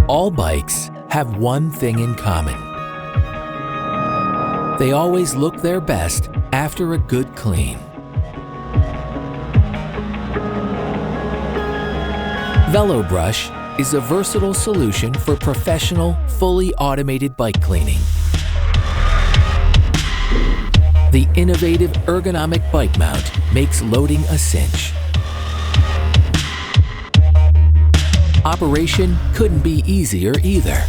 All bikes have one thing in common. They always look their best after a good clean. Velobrush is a versatile solution for professional, fully automated bike cleaning. The innovative ergonomic bike mount makes loading a cinch. Operation couldn't be easier either.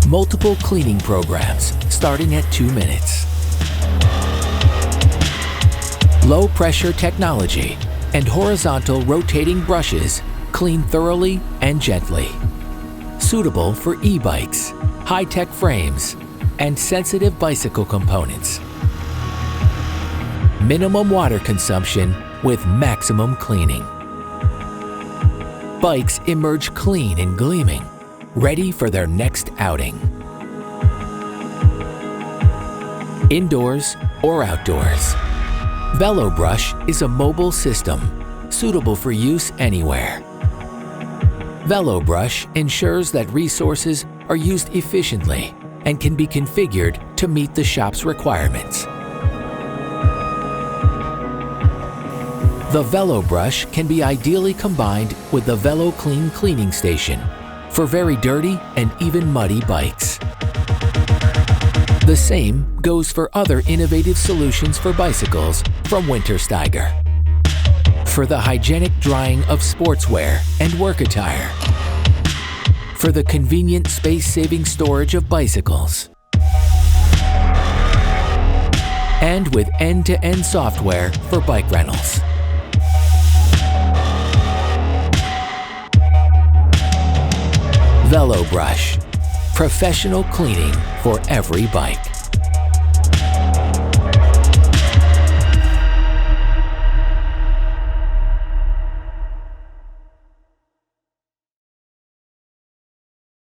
Multiple cleaning programs starting at 2 minutes. Low pressure technology and horizontal rotating brushes clean thoroughly and gently. Suitable for e-bikes, high-tech frames, and sensitive bicycle components. Minimum water consumption with maximum cleaning. Bikes emerge clean and gleaming, ready for their next outing. Indoors or outdoors, Velobrush is a mobile system suitable for use anywhere. Velobrush ensures that resources are used efficiently and can be configured to meet the shop's requirements. The Velobrush can be ideally combined with the VeloClean cleaning station for very dirty and even muddy bikes. The same goes for other innovative solutions for bicycles from WINTERSTEIGER. For the hygienic drying of sportswear and work attire. For the convenient space-saving storage of bicycles. And with end-to-end software for bike rentals. Velobrush, professional cleaning for every bike.